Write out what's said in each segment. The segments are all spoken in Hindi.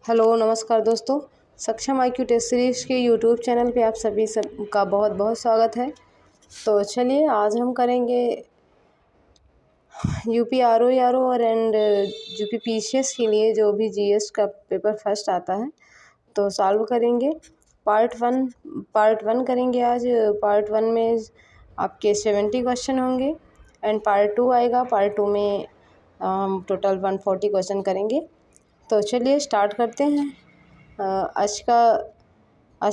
हेलो नमस्कार दोस्तों। सक्षम IQ टेस्ट सीरीज़ के यूट्यूब चैनल पे आप सभी का बहुत बहुत स्वागत है। तो चलिए आज हम करेंगे यूपी RO और यूपी PCS के लिए जो भी GS का पेपर फर्स्ट आता है तो सॉल्व करेंगे। पार्ट वन करेंगे आज। पार्ट वन में आपके 70 क्वेश्चन होंगे एंड पार्ट टू आएगा। पार्ट टू में हम टोटल 140 क्वेश्चन करेंगे। तो चलिए स्टार्ट करते हैं। आज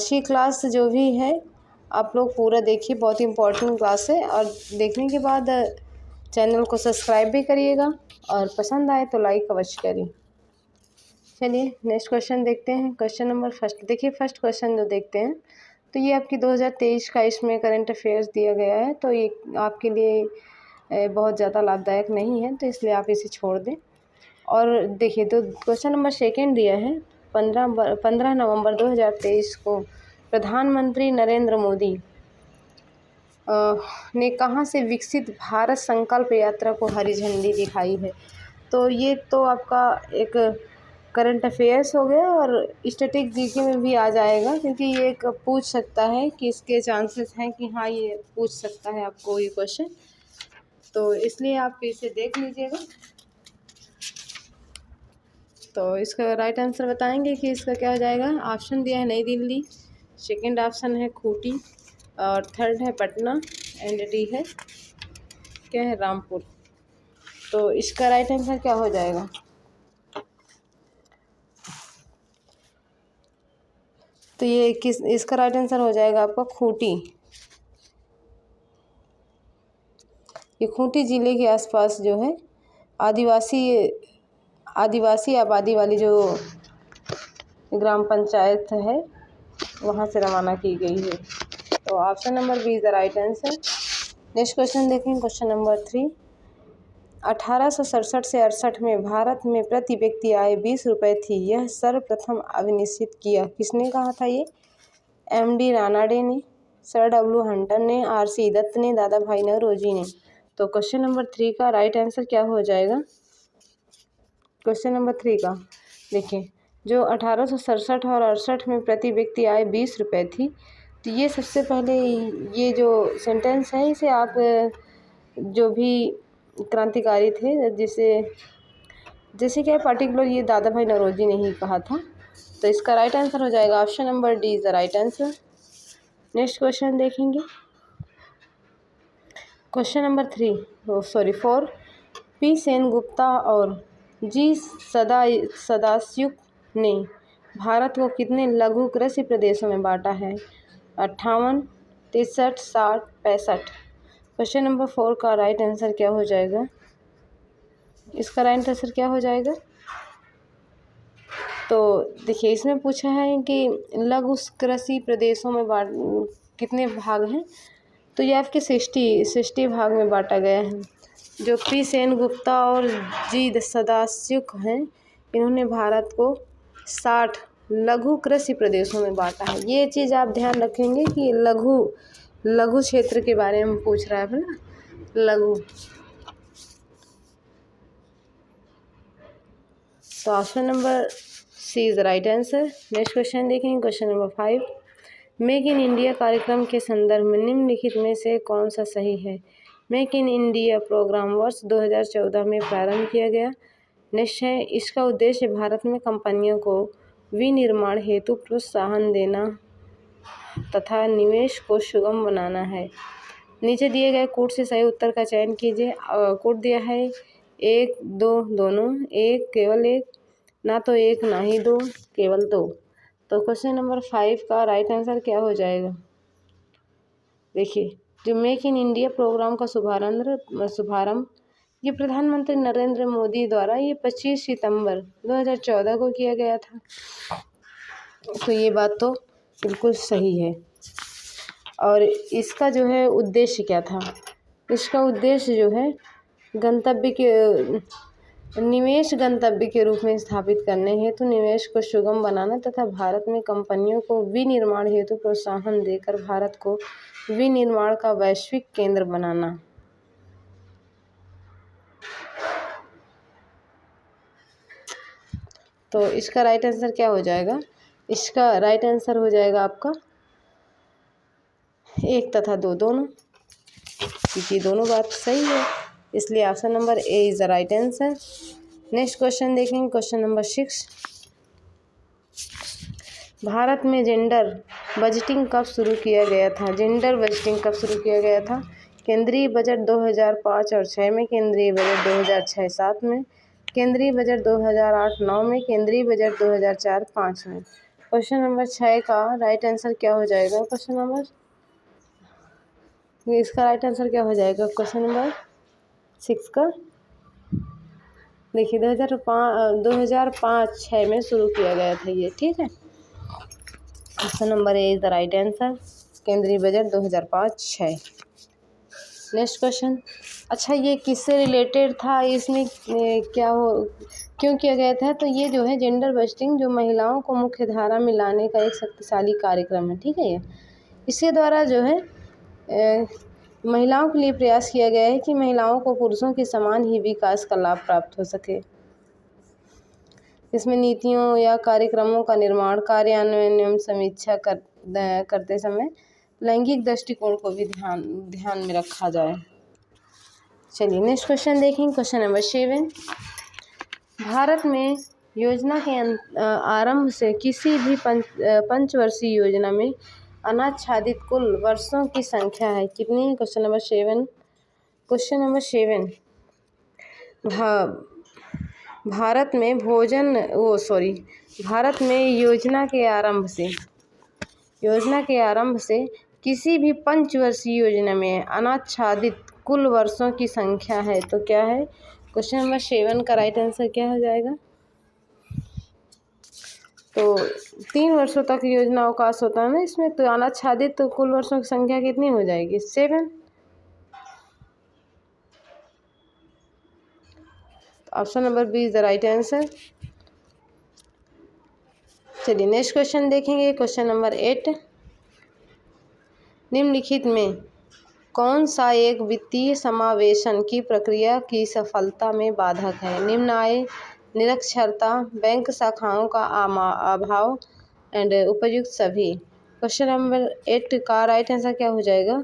की क्लास जो भी है आप लोग पूरा देखिए, बहुत इम्पोर्टेंट क्लास है। और देखने के बाद चैनल को सब्सक्राइब भी करिएगा और पसंद आए तो लाइक अवश्य करिए। चलिए नेक्स्ट क्वेश्चन देखते हैं। क्वेश्चन नंबर फर्स्ट देखिए। फर्स्ट क्वेश्चन जो देखते हैं तो ये आपकी 2023 का इसमें करंट अफेयर्स दिया गया है, तो ये आपके लिए बहुत ज़्यादा लाभदायक नहीं है, तो इसलिए आप इसे छोड़ दें। और देखिए तो क्वेश्चन नंबर सेकेंड दिया है 15 नवंबर 2023 को प्रधानमंत्री नरेंद्र मोदी ने कहाँ से विकसित भारत संकल्प यात्रा को हरी झंडी दिखाई है। तो ये तो आपका एक करंट अफेयर्स हो गया और स्टैटिक जीके में भी आ जाएगा, क्योंकि ये एक पूछ सकता है कि इसके चांसेस हैं कि हाँ ये पूछ सकता है आपको ये क्वेश्चन, तो इसलिए आप इसे देख लीजिएगा। तो इसका राइट आंसर बताएंगे कि इसका क्या हो जाएगा। ऑप्शन दिया है नई दिल्ली, सेकंड ऑप्शन है खूंटी और थर्ड है पटना एंड डी है क्या है रामपुर। तो इसका राइट आंसर क्या हो जाएगा। तो ये इसका राइट आंसर हो जाएगा आपका खूंटी। ये खूंटी जिले के आसपास जो है आदिवासी आबादी वाली जो ग्राम पंचायत है वहाँ से रवाना की गई है। तो option number B is the right answer. Next question देखें। क्वेश्चन नंबर 3 1867 से 68 में भारत में प्रति व्यक्ति आय 20 रुपये थी। यह सर्वप्रथम अभिनिश्चित किया किसने कहा था ये। MD रानाडे ने, सर W हंटर ने, RC दत्त ने, दादा भाई नौरोजी ने। तो क्वेश्चन नंबर 3 का राइट आंसर क्या हो जाएगा। क्वेश्चन नंबर 3 का देखिए, जो 1867 और 68 में प्रति व्यक्ति आय 20 रुपये थी, तो ये सबसे पहले ये जो सेंटेंस है इसे आप जो भी क्रांतिकारी थे जैसे कि पर्टिकुलर ये दादा भाई नौरोजी ने ही कहा था। तो इसका राइट आंसर हो जाएगा option number D is the right answer. Next question देखेंगे। क्वेश्चन नंबर 4 P सेनगुप्ता और जी सदास्युक ने भारत को कितने लघु कृषि प्रदेशों में बांटा है। 58, 63, 60, 65। क्वेश्चन नंबर 4 का राइट आंसर क्या हो जाएगा। इसका राइट आंसर क्या हो जाएगा। तो देखिए इसमें पूछा है कि लघु कृषि प्रदेशों में कितने भाग हैं, तो ये आपके 60 भाग में बांटा गया है। जो P सेनगुप्ता और जी सदास्युक हैं, इन्होंने भारत को 60 लघु कृषि प्रदेशों में बांटा है। ये चीज़ आप ध्यान रखेंगे कि लघु क्षेत्र के बारे में पूछ रहा है ना, लघु। तो option number C is the right answer. Next question देखेंगे। Question number 5 make in India कार्यक्रम के संदर्भ में निम्नलिखित में से कौन सा सही है। मेक इन इंडिया प्रोग्राम वर्ष 2014 में प्रारंभ किया गया। नेक्स्ट है, इसका उद्देश्य भारत में कंपनियों को विनिर्माण हेतु प्रोत्साहन देना तथा निवेश को सुगम बनाना है। नीचे दिए गए कोड से सही उत्तर का चयन कीजिए। कोड दिया है 1, 2 दोनों, एक केवल एक, ना तो एक ना ही दो, केवल दो। तो क्वेश्चन नंबर 5 का राइट आंसर क्या हो जाएगा। देखिए, जो मेक इन इंडिया प्रोग्राम का शुभारंभ ये प्रधानमंत्री नरेंद्र मोदी द्वारा ये 25 सितंबर 2014 को किया गया था। तो ये बात तो बिल्कुल सही है। और इसका जो है उद्देश्य क्या था। इसका उद्देश्य जो है निवेश गंतव्य के रूप में स्थापित करने हेतु निवेश को सुगम बनाना तथा भारत में कंपनियों को विनिर्माण हेतु प्रोत्साहन देकर भारत को विनिर्माण का वैश्विक केंद्र बनाना। तो इसका राइट आंसर क्या हो जाएगा? इसका राइट आंसर हो जाएगा आपका 1 तथा 2 दोनों, क्योंकि दोनों बात सही है, इसलिए option number A is the right answer. Next question देखेंगे, क्वेश्चन नंबर 6। भारत में जेंडर बजटिंग कब शुरू किया गया था? जेंडर बजटिंग कब शुरू किया गया था? केंद्रीय बजट 2005 और 6 में, केंद्रीय बजट 2006-7 में, केंद्रीय बजट 2008-9 में, केंद्रीय बजट 2004-5 में। क्वेश्चन नंबर 6 का राइट आंसर क्या हो जाएगा? क्वेश्चन नंबर इसका राइट आंसर क्या हो जाएगा? क्वेश्चन नंबर 6 का देखिए 2005-6 में शुरू किया गया था ये, ठीक है। Option number A is the right answer, केंद्रीय बजट 2005-6। नेक्स्ट क्वेश्चन, अच्छा ये किससे रिलेटेड था, इसमें क्यों किया गया था? तो ये जो है जेंडर बस्टिंग जो महिलाओं को मुख्य धारा में लाने का एक शक्तिशाली कार्यक्रम है, ठीक है। ये इसके द्वारा जो है महिलाओं के लिए प्रयास किया गया है कि महिलाओं को पुरुषों के समान ही विकास का लाभ प्राप्त हो सके। इसमें नीतियों या कार्यक्रमों का निर्माण, कार्यान्वयन एवं समीक्षा करते समय लैंगिक दृष्टिकोण को भी ध्यान में रखा जाए। चलिए नेक्स्ट क्वेश्चन देखेंगे, क्वेश्चन नंबर 7। भारत में योजना के आरंभ से किसी भी पंचवर्षीय योजना में अनाच्छादित कुल वर्षों की संख्या है कितनी? Question number 7। Question number 7, Bharat में योजना के आरंभ से किसी भी पंचवर्षीय योजना में अनाच्छादित कुल वर्षों की संख्या है, तो क्या है? क्वेश्चन नंबर 7 का राइट आंसर क्या हो जाएगा? तो 3 वर्षों तक योजना अवकाश होता है ना इसमें, तो अनाच्छादित तो कुल वर्षों की संख्या कितनी हो जाएगी? 7। Option number B is the right answer. चलिए नेक्स्ट क्वेश्चन देखेंगे, क्वेश्चन नंबर 8। निम्नलिखित में कौन सा एक वित्तीय समावेशन की प्रक्रिया की सफलता में बाधक है? निम्न आय, निरक्षरता, बैंक शाखाओं का अभाव एंड उपयुक्त सभी। क्वेश्चन नंबर 8 का राइट आंसर क्या हो जाएगा?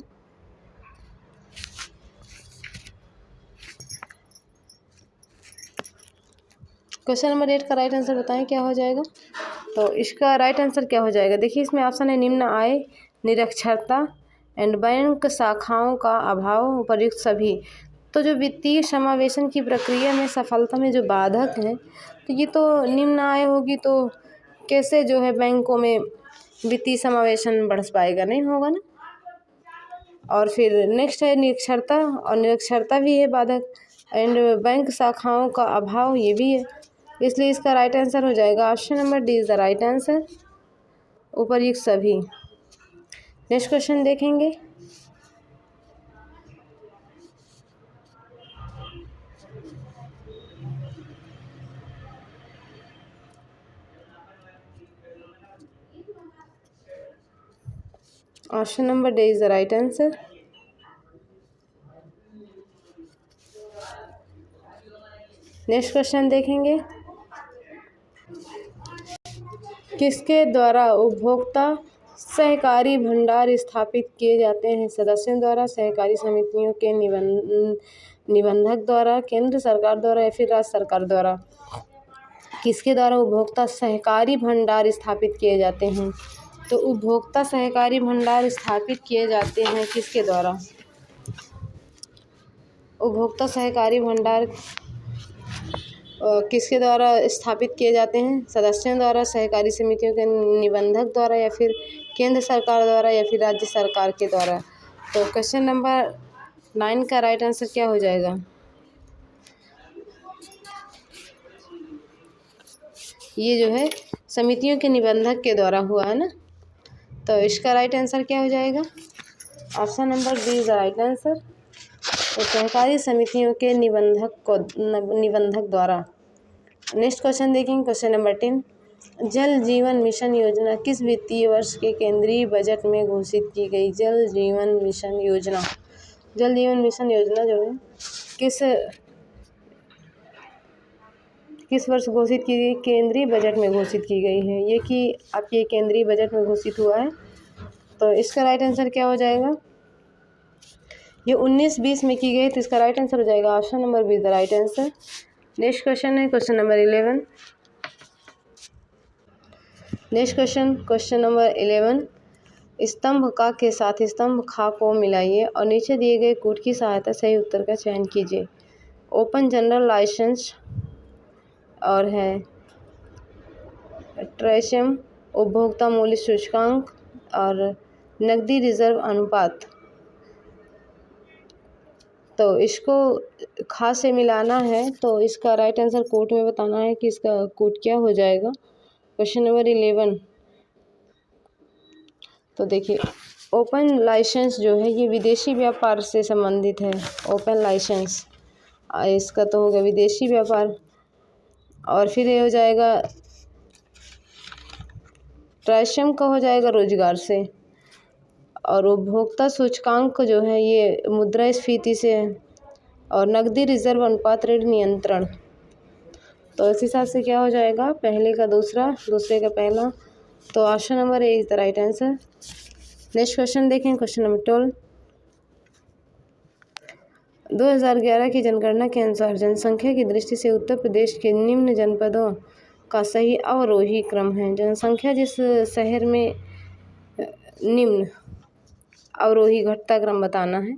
क्वेश्चन नंबर 8 का राइट आंसर बताएं क्या हो जाएगा? तो इसका राइट आंसर क्या हो जाएगा? देखिए इसमें ऑप्शन है निम्न आय, निरक्षरता एंड बैंक शाखाओं का अभाव, उपयुक्त सभी। तो जो वित्तीय समावेशन की प्रक्रिया में सफलता में जो बाधक है, तो ये तो निम्न आय होगी, तो कैसे जो है बैंकों में वित्तीय समावेशन बढ़ पाएगा? नहीं होगा ना। और फिर नेक्स्ट है निरक्षरता, और निरक्षरता भी है बाधक, एंड बैंक शाखाओं का अभाव ये भी है, इसलिए इसका राइट आंसर हो जाएगा option number D is the right answer, उपयुक्त सभी। नेक्स्ट क्वेश्चन देखेंगे, option number D is the right answer. Next question देखेंगे, किसके द्वारा उपभोक्ता सहकारी भंडार स्थापित किए जाते हैं? सदस्यों द्वारा, सहकारी समितियों के निबंधक द्वारा, केंद्र सरकार द्वारा या फिर राज्य सरकार द्वारा? किसके द्वारा उपभोक्ता सहकारी भंडार स्थापित किए जाते हैं? तो उपभोक्ता सहकारी भंडार स्थापित किए जाते हैं किसके द्वारा? उपभोक्ता सहकारी भंडार किसके द्वारा स्थापित किए जाते हैं? सदस्यों द्वारा, सहकारी समितियों के निबंधक द्वारा या फिर केंद्र सरकार द्वारा या फिर राज्य सरकार के द्वारा? तो क्वेश्चन नंबर 9 का राइट आंसर क्या हो जाएगा? ये जो है समितियों के निबंधक के द्वारा हुआ है ना, तो इसका राइट आंसर क्या हो जाएगा? Option number B is the right answer, तो सहकारी समितियों के निबंधक द्वारा। नेक्स्ट क्वेश्चन देखेंगे, क्वेश्चन नंबर 10। जल जीवन मिशन योजना किस वित्तीय वर्ष के केंद्रीय बजट में घोषित की गई? जल जीवन मिशन योजना किस किस वर्ष घोषित की गई? केंद्रीय बजट में घोषित की गई है ये, कि आपके केंद्रीय बजट में घोषित हुआ है। तो इसका राइट आंसर क्या हो जाएगा? ये 19-20 में की गई, तो इसका राइट आंसर हो जाएगा option number B the right answer. Next question है question number 11। Next question number 11। स्तंभ का के साथ स्तंभ खा को मिलाइए और नीचे दिए गए कूट की सहायता से सही उत्तर का चयन कीजिए। ओपन जनरल लाइसेंस और है ट्रेशम, उपभोक्ता मूल्य सूचकांक और नकदी रिजर्व अनुपात। तो इसको खा से मिलाना है, तो इसका राइट आंसर कोट में बताना है कि इसका कोट क्या हो जाएगा। Question number 11। तो देखिए, ओपन लाइसेंस जो है ये विदेशी व्यापार से संबंधित है। ओपन लाइसेंस इसका तो होगा विदेशी व्यापार, और फिर ये हो जाएगा ट्रेशम का हो जाएगा रोजगार से, और उपभोक्ता सूचकांक जो है ये मुद्रास्फीति से है, और नकदी रिजर्व अनुपात ऋण नियंत्रण। तो इस हिसाब से क्या हो जाएगा? पहले का दूसरा, दूसरे का पहला। तो option number A is the right answer. Next question देखें, क्वेश्चन नंबर 12। 2011 की जनगणना के अनुसार जनसंख्या की दृष्टि से उत्तर प्रदेश के निम्न जनपदों का सही अवरोही क्रम है। जनसंख्या जिस शहर में निम्न अवरोही घटता क्रम बताना है,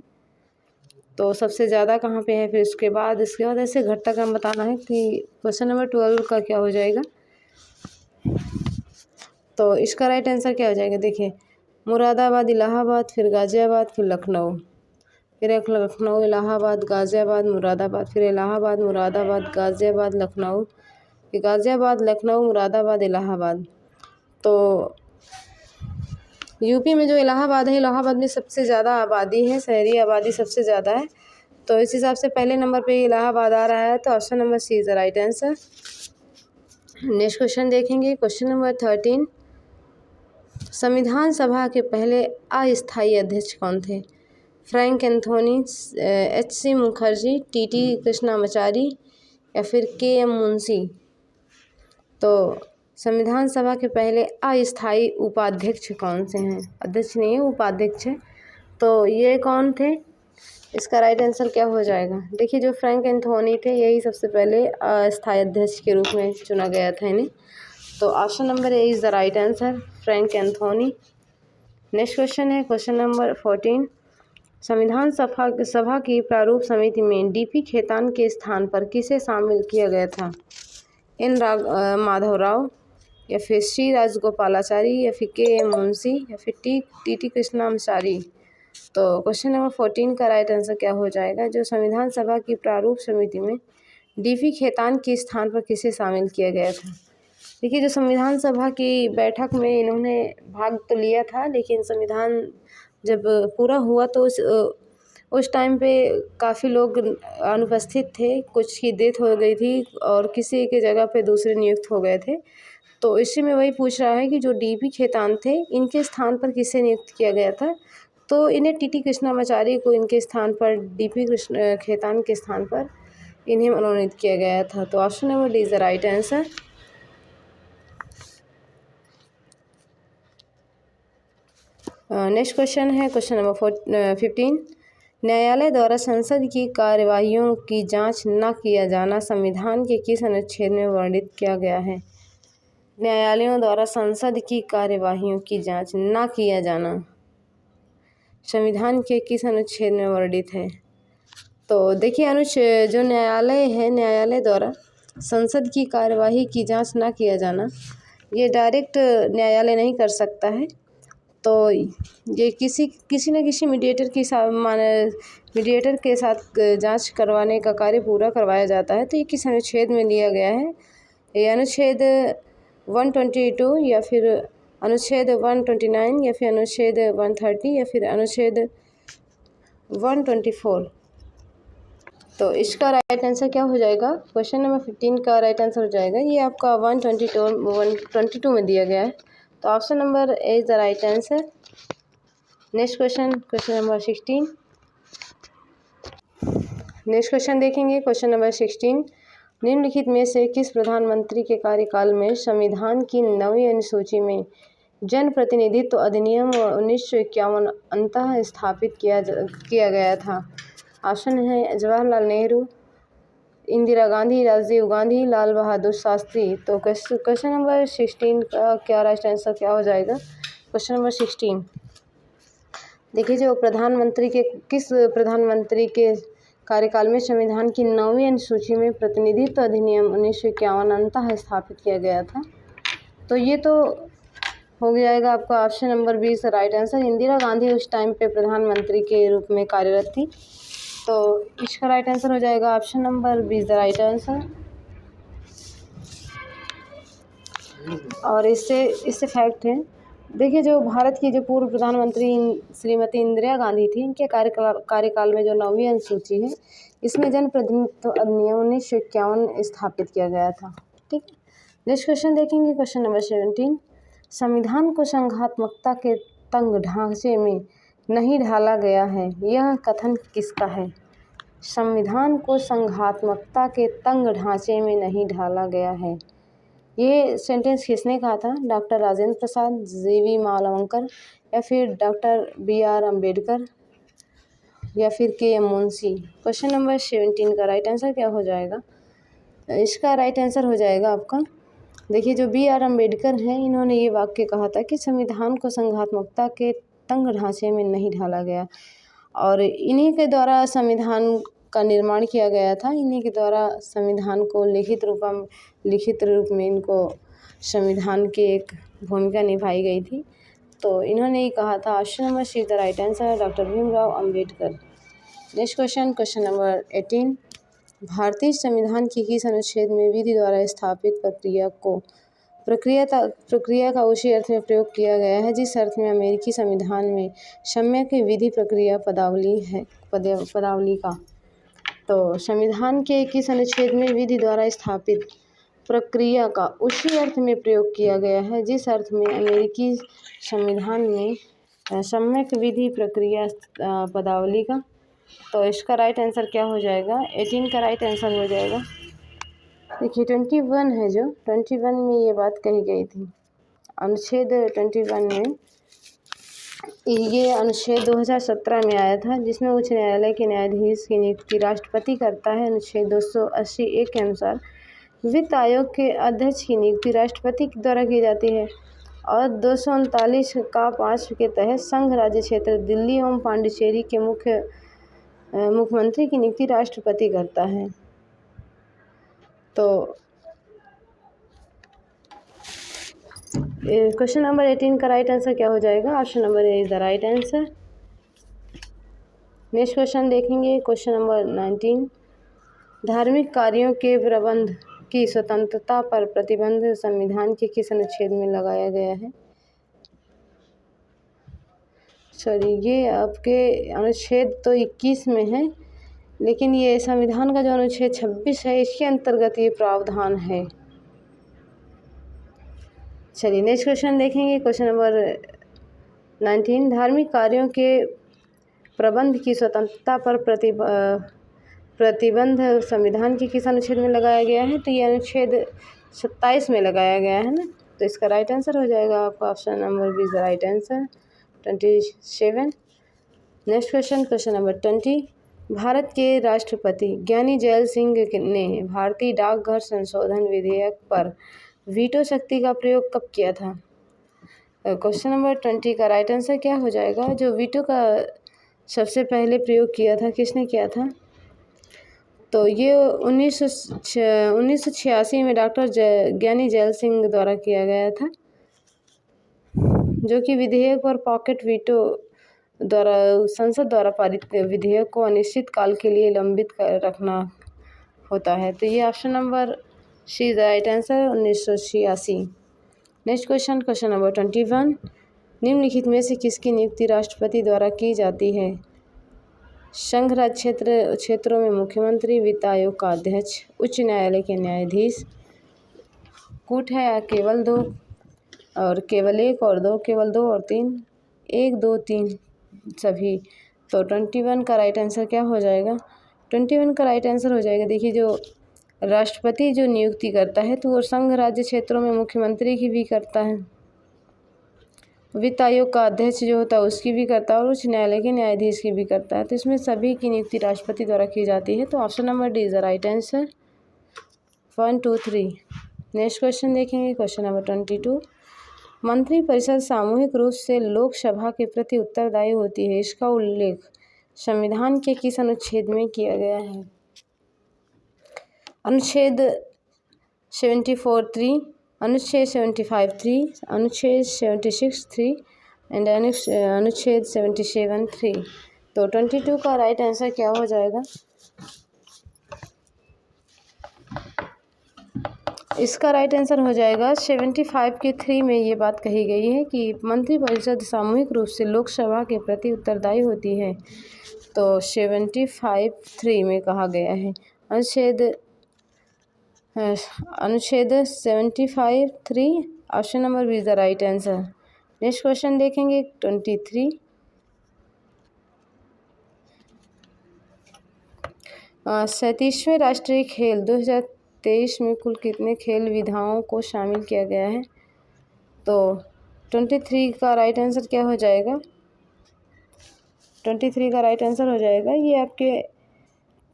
तो सबसे ज़्यादा कहाँ पे है, फिर इसके बाद ऐसे घटता क्रम बताना है कि क्वेश्चन नंबर 12 का क्या हो जाएगा। तो इसका राइट आंसर क्या हो जाएगा? देखिए, मुरादाबाद, इलाहाबाद, फिर गाज़ियाबाद, फिर लखनऊ, फिर एक लखनऊ, इलाहाबाद, गाज़ियाबाद, मुरादाबाद, फिर इलाहाबाद, मुरादाबाद, गाज़ियाबाद, लखनऊ, फिर गाज़ियाबाद, लखनऊ, मुरादाबाद, इलाहाबाद। तो यूपी में जो इलाहाबाद है, इलाहाबाद में सबसे ज़्यादा आबादी है, शहरी आबादी सबसे ज़्यादा है। तो इस हिसाब से पहले नंबर पे इलाहाबाद आ रहा है, तो option number C is the right answer. Next question देखेंगे, क्वेश्चन नंबर 13। संविधान सभा के पहले अस्थायी अध्यक्ष कौन थे? Frank Anthony, H.C. Mukherjee, T.T. Krishnamachari या फिर K.M. मुंशी। तो संविधान सभा के पहले अस्थायी उपाध्यक्ष कौन से हैं? अध्यक्ष नहीं है, उपाध्यक्ष है। तो ये कौन थे? इसका राइट आंसर क्या हो जाएगा? देखिए, जो फ्रैंक एंथोनी थे यही सबसे पहले अस्थायी अध्यक्ष के रूप में चुना गया था इन्हें। तो option number A is the right answer, Frank Anthony. Next question है क्वेश्चन नंबर 14। संविधान सभा की प्रारूप समिति में डीपी खेतान के स्थान पर किसे शामिल किया गया था? एन माधव राव या फिर श्री राजगोपालाचारी या फिर K.M. मुंशी या फिर T.T. कृष्णामाचारी। तो क्वेश्चन नंबर 14 का राइट आंसर क्या हो जाएगा? जो संविधान सभा की प्रारूप समिति में डीपी खेतान के स्थान पर किसे शामिल किया गया था? देखिए, जो संविधान सभा की बैठक में इन्होंने भाग तो लिया था, लेकिन संविधान जब पूरा हुआ तो उस टाइम पे काफ़ी लोग अनुपस्थित थे, कुछ की डेथ हो गई थी और किसी के जगह पे दूसरे नियुक्त हो गए थे। तो इसी में वही पूछ रहा है कि जो डीपी खेतान थे इनके स्थान पर किसे नियुक्त किया गया था? तो इन्हें T.T. कृष्णामाचारी को इनके स्थान पर डीपी खेतान के स्थान पर इन्हें मनोनीत किया गया था। तो option number D is the right answer. Next question है क्वेश्चन नंबर 15। न्यायालय द्वारा संसद की कार्यवाहियों की जांच न किया जाना संविधान के किस अनुच्छेद में वर्णित किया गया है? न्यायालयों द्वारा संसद की कार्यवाहियों की जांच न किया जाना संविधान के किस अनुच्छेद में वर्णित है? तो देखिए, अनुच्छेद जो न्यायालय है, न्यायालय द्वारा संसद की कार्यवाही की जांच न किया जाना, ये डायरेक्ट न्यायालय नहीं कर सकता है। तो ये किसी न किसी मीडिएटर के साथ जांच करवाने का कार्य पूरा करवाया जाता है। तो ये किस अनुच्छेद में लिया गया है? ये अनुच्छेद 122 या फिर अनुच्छेद 129 या फिर अनुच्छेद 130 या फिर अनुच्छेद 124। तो इसका राइट आंसर क्या हो जाएगा? क्वेश्चन नंबर 15 का राइट आंसर हो जाएगा, ये आपका 122 में दिया गया है। तो option number A is the right answer. Next question number 16। Next question देखेंगे, क्वेश्चन नंबर 16। निम्नलिखित में से किस प्रधानमंत्री के कार्यकाल में संविधान की 9वीं अनुसूची में जन प्रतिनिधित्व अधिनियम 1951 अंततः स्थापित किया गया था? ऑप्शन है जवाहरलाल नेहरू, इंदिरा गांधी, राजीव गांधी, लाल बहादुर शास्त्री। तो क्वेश्चन नंबर 16 का क्या राइट आंसर क्या हो जाएगा? क्वेश्चन नंबर 16 देखिए, जो किस प्रधानमंत्री के कार्यकाल में संविधान की 9वीं अनुसूची में प्रतिनिधित्व अधिनियम 1951 अंततः स्थापित किया गया था? तो ये तो हो जाएगा आपका option number 20 right answer. Indira Gandhi उस टाइम पे प्रधानमंत्री के रूप में कार्यरत थी, तो इसका राइट आंसर हो जाएगा ऑप्शन नंबर 20 राइट आंसर। और इससे फैक्ट है, देखिए जो भारत की जो पूर्व प्रधानमंत्री श्रीमती इंदिरा गांधी थी, इनके कार्यकाल में जो 9वीं अनुसूची है, इसमें जन प्रतिनिधित्व अधिनियम 1951 स्थापित किया गया था। ठीक है, नेक्स्ट क्वेश्चन देखेंगे, क्वेश्चन नंबर 17। संविधान को संघात्मकता के तंग ढांचे में नहीं ढाला गया है, यह कथन किसका है? संविधान को संघात्मकता के तंग ढांचे में नहीं ढाला गया है, ये सेंटेंस किसने कहा था? डॉक्टर राजेंद्र प्रसाद, जीवी मालवंकर, या फिर डॉक्टर BR अम्बेडकर, या फिर KM मुंशी। क्वेश्चन नंबर 17 का राइट आंसर क्या हो जाएगा? इसका राइट आंसर हो जाएगा आपका, देखिए जो BR अम्बेडकर हैं, इन्होंने ये वाक्य कहा था कि संविधान को संघात्मकता के तंग ढांचे में नहीं ढाला गया, और इन्हीं के द्वारा संविधान का निर्माण किया गया था। इन्हीं के द्वारा संविधान को लिखित रूप में इनको संविधान की एक भूमिका निभाई गई थी। तो इन्होंने ही कहा था। Option number see the right answer, doctor Bhimrao Ambedkar. Next question number 18। भारतीय संविधान की किस अनुच्छेद में विधि द्वारा स्थापित प्रक्रिया का उसी अर्थ में प्रयोग किया गया है जिस अर्थ में अमेरिकी संविधान में सम्यक विधि प्रक्रिया पदावली का? तो संविधान के किस अनुच्छेद में विधि द्वारा स्थापित प्रक्रिया का उसी अर्थ में प्रयोग किया गया है जिस अर्थ में अमेरिकी संविधान में सम्यक विधि प्रक्रिया पदावली का? तो इसका राइट आंसर क्या हो जाएगा? 18 का राइट आंसर हो जाएगा। देखिए 21 है, जो 21 में ये बात कही गई थी, अनुच्छेद 21 में, ये अनुच्छेद 2017 में आया था, जिसमें उच्च न्यायालय के न्यायाधीश की नियुक्ति राष्ट्रपति करता है। अनुच्छेद 280(1) के अनुसार वित्त आयोग के अध्यक्ष की नियुक्ति राष्ट्रपति द्वारा की जाती है, और 239 का 5 के तहत संघ राज्य क्षेत्र दिल्ली एवं पांडिचेरी के मुख्यमंत्री की नियुक्ति राष्ट्रपति करता है। तो क्वेश्चन नंबर 18 का राइट आंसर क्या हो जाएगा? Option number A is the right answer. Next question देखेंगे, क्वेश्चन नंबर 19। धार्मिक कार्यों के प्रबंध की स्वतंत्रता पर प्रतिबंध संविधान के किस अनुच्छेद में लगाया गया है? सॉरी, ये आपके अनुच्छेद तो 21 में है, लेकिन ये संविधान का जो अनुच्छेद 26 है, इसके अंतर्गत ये प्रावधान है। चलिए नेक्स्ट क्वेश्चन देखेंगे, क्वेश्चन नंबर 19। धार्मिक कार्यों के प्रबंध की स्वतंत्रता पर प्रतिबंध संविधान के किस अनुच्छेद में लगाया गया है? तो ये अनुच्छेद 27 में लगाया गया है ना, तो इसका राइट आंसर हो जाएगा आपका option number B the right answer, 27। Next question number 20। Bharat के राष्ट्रपति ज्ञानी जैल सिंह ने भारतीय डाकघर संशोधन विधेयक पर वीटो शक्ति का प्रयोग कब किया था? क्वेश्चन नंबर 20 का राइट आंसर क्या हो जाएगा? जो वीटो का सबसे पहले प्रयोग किया था, किसने किया था? तो ये 1986 में डॉक्टर ज्ञानी जैल सिंह द्वारा किया गया था, जो कि विधेयक और पॉकेट वीटो द्वारा संसद द्वारा पारित विधेयक को अनिश्चित काल के लिए लंबित रखना होता है। तो ये option number see the right answer, 1986। Next question number 21। निम्नलिखित में से किसकी नियुक्ति राष्ट्रपति द्वारा की जाती है? संघ राज्य क्षेत्रों में मुख्यमंत्री, वित्त आयोग का अध्यक्ष, उच्च न्यायालय के न्यायाधीश, कूट है या केवल 2 और केवल 1 और 2, केवल 2 और 3, 1 2 3 सभी। तो 21 का राइट आंसर क्या हो जाएगा? 21 का राइट आंसर हो जाएगा, देखिए जो राष्ट्रपति जो नियुक्ति करता है तो वो संघ राज्य क्षेत्रों में मुख्यमंत्री की भी करता है। वित्त आयोग का अध्यक्ष जो होता है उसकी भी करता है और उच्च न्यायालय के न्यायाधीश की भी करता है। तो इसमें सभी की नियुक्ति राष्ट्रपति द्वारा की जाती है। तो option number D is the right answer. 1 2 3। Next question देखेंगे, क्वेश्चन नंबर 22। मंत्रिपरिषद सामूहिक रूप से लोकसभा के प्रति उत्तरदायी होती है, इसका उल्लेख संविधान के किस अनुच्छेद में किया गया है? अनुच्छेद 74(3), अनुच्छेद 75(3), अनुच्छेद 76(3) एंड अनुच्छेद 77(3). तो 22 का राइट आंसर क्या हो जाएगा? इसका राइट आंसर हो जाएगा 75 के 3 में ये बात कही गई है कि मंत्रिपरिषद सामूहिक रूप से लोकसभा के प्रति उत्तरदायी होती है। तो 75(3) में कहा गया है। अनुच्छेद 75(3) option number B is the right answer. Next question देखेंगे 23। 37वें राष्ट्रीय खेल 2023 में कुल कितने खेल विधाओं को शामिल किया गया है? तो 23 का राइट आंसर क्या हो जाएगा? 23 का राइट आंसर हो जाएगा, ये आपके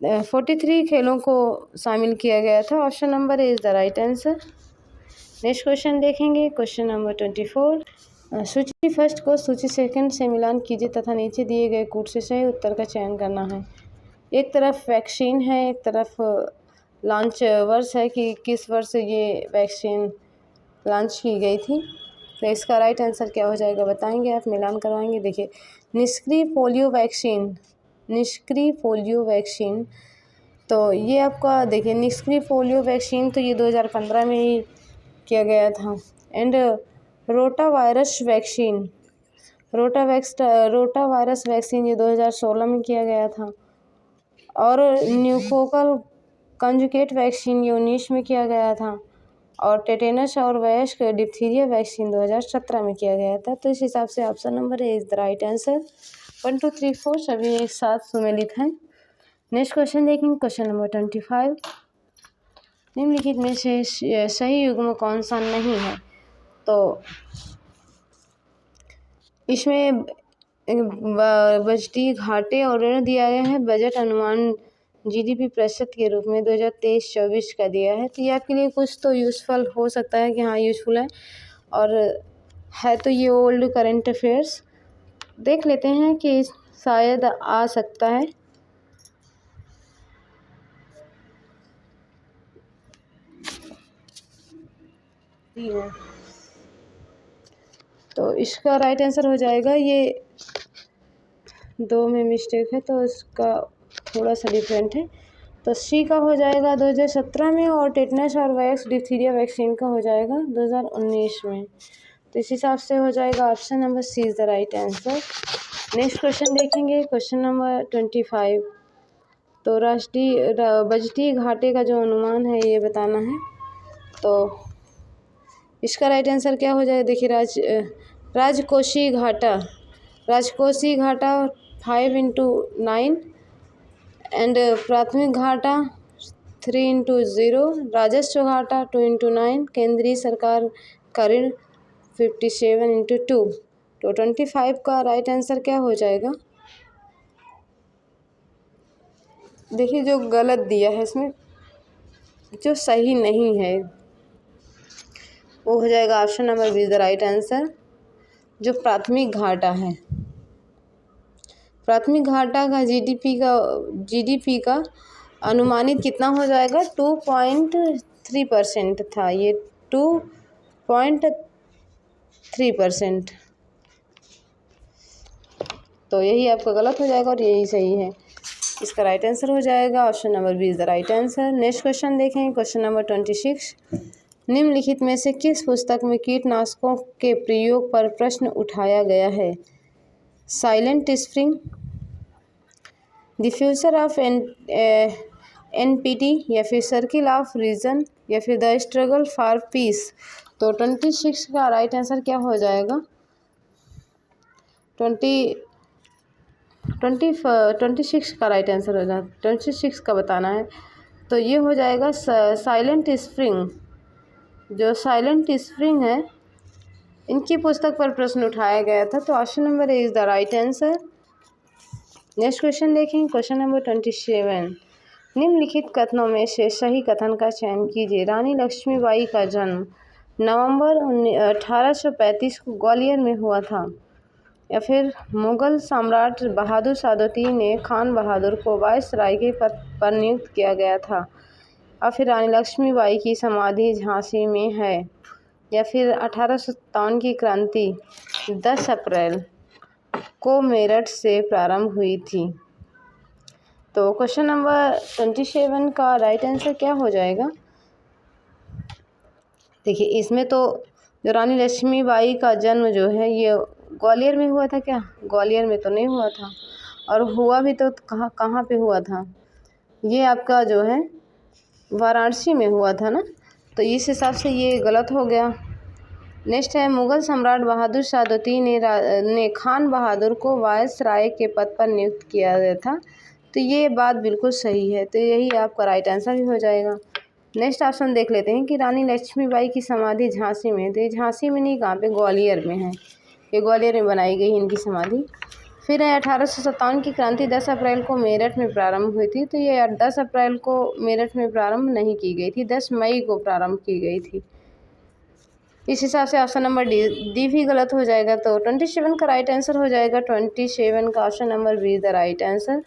43 खेलों को शामिल किया गया था। Option number A is the right answer. Next question देखेंगे, क्वेश्चन नंबर 24। सूची फर्स्ट को सूची सेकंड से मिलान कीजिए तथा नीचे दिए गए कूट से सही उत्तर का चयन करना है। एक तरफ वैक्सीन है, एक तरफ लॉन्च वर्ष है कि किस वर्ष ये वैक्सीन लॉन्च की गई थी। तो इसका राइट आंसर क्या हो जाएगा बताएंगे आप, मिलान करवाएंगे। देखिए, निष्क्रिय पोलियो वैक्सीन तो ये आपका देखिए निष्क्रिय पोलियो वैक्सीन तो ये 2015 में ही किया गया था। एंड रोटा वायरस वैक्सीन ये 2016 में किया गया था। और न्यूकोकल कंजुगेट वैक्सीन ये 19 में किया गया था। और टेटेनस और वयस्क डिप्थीरिया वैक्सीन 2017 में किया गया था। तो इस हिसाब से option number A is the right answer. 1 2 3 4 सभी एक साथ सुमेलित हैं। नेक्स्ट क्वेश्चन देखेंगे, क्वेश्चन नंबर 25। निम्नलिखित में से सही युग्म कौन सा नहीं है? तो इसमें बजटीय घाटे और ऋण दिया गया है। बजट अनुमान जीडीपी प्रतिशत के रूप में 2023-24 का दिया है। तो ये आपके लिए कुछ तो यूज़फुल हो सकता है कि हाँ यूज़फुल है, और है तो ये ओल्ड करंट अफेयर्स। देख लेते हैं कि शायद आ सकता है। तो इसका राइट आंसर हो जाएगा, ये 2 में मिस्टेक है तो इसका थोड़ा सा डिफरेंट है। तो सी का हो जाएगा 2017 में, और टेटनस और वैक्स डिप्थीरिया वैक्सीन का हो जाएगा 2019 में। तो इस हिसाब से हो जाएगा option number C is the right answer. Next question देखेंगे, क्वेश्चन नंबर 25। तो राष्ट्रीय बजटीय घाटे का जो अनुमान है ये बताना है। तो इसका राइट आंसर क्या हो जाएगा? देखिए, राजकोषीय घाटा 5/9 एंड प्राथमिक घाटा 3/0, राजस्व घाटा 2/9, केंद्रीय सरकार का ऋण 57/2। तो 25 का राइट आंसर क्या हो जाएगा? देखिए, जो गलत दिया है इसमें, जो सही नहीं है वो हो जाएगा option number B the right answer. जो प्राथमिक घाटा है, प्राथमिक घाटा का जीडीपी का अनुमानित कितना हो जाएगा? 2.3% था, ये 2.3%। तो यही आपका गलत हो जाएगा और यही सही है। इसका राइट आंसर हो जाएगा option number B is the right answer. Next question देखें, क्वेश्चन नंबर 26। निम्नलिखित में से किस पुस्तक में कीटनाशकों के प्रयोग पर प्रश्न उठाया गया है? Silent spring, the future of NPT, या फिर सर्किल ऑफ रीजन, या फिर द स्ट्रगल फॉर पीस। तो 26 का राइट आंसर क्या हो जाएगा? 26 का राइट आंसर हो जाएगा। 26 का बताना है। तो ये हो जाएगा साइलेंट स्प्रिंग। जो साइलेंट स्प्रिंग है, इनकी पुस्तक पर प्रश्न उठाया गया था। तो option number A is the right answer. Next question देखें, क्वेश्चन नंबर 27। निम्नलिखित कथनों में से सही कथन का चयन कीजिए। रानी लक्ष्मीबाई का जन्म नवंबर 1835 को ग्वालियर में हुआ था। या फिर मुगल सम्राट बहादुर शाह द्वितीय ने खान बहादुर को वायसराय के पद पर नियुक्त किया गया था। और फिर रानी लक्ष्मीबाई की समाधि झांसी में है। या फिर 1857 की क्रांति 10 अप्रैल को मेरठ से प्रारंभ हुई थी। तो क्वेश्चन नंबर 27 का राइट आंसर क्या हो जाएगा? देखिए, इसमें तो जो रानी लक्ष्मीबाई का जन्म जो है ये ग्वालियर में हुआ था क्या? ग्वालियर में तो नहीं हुआ था। और हुआ भी तो कहाँ कहाँ पे हुआ था? ये आपका जो है वाराणसी में हुआ था ना। तो इस हिसाब से ये गलत हो गया। नेक्स्ट है, मुगल सम्राट बहादुर शाह द्वितीय ने खान बहादुर को वायसराय के पद पर नियुक्त किया गया था। तो ये बात बिल्कुल सही है। तो यही आपका राइट आंसर भी हो जाएगा। नेक्स्ट ऑप्शन देख लेते हैं कि रानी लक्ष्मीबाई की समाधि झांसी में है। तो ये झांसी में नहीं, कहाँ पे? ग्वालियर में है। ये ग्वालियर में बनाई गई इनकी समाधि। फिर है 1857 की क्रांति 10 अप्रैल को मेरठ में प्रारंभ हुई थी। तो ये 10 अप्रैल को मेरठ में प्रारंभ नहीं की गई थी, 10 मई को प्रारंभ की गई थी। इस हिसाब से ऑप्शन नंबर डी भी गलत हो जाएगा। तो 27 का राइट आंसर हो जाएगा 27 का option number B the right answer.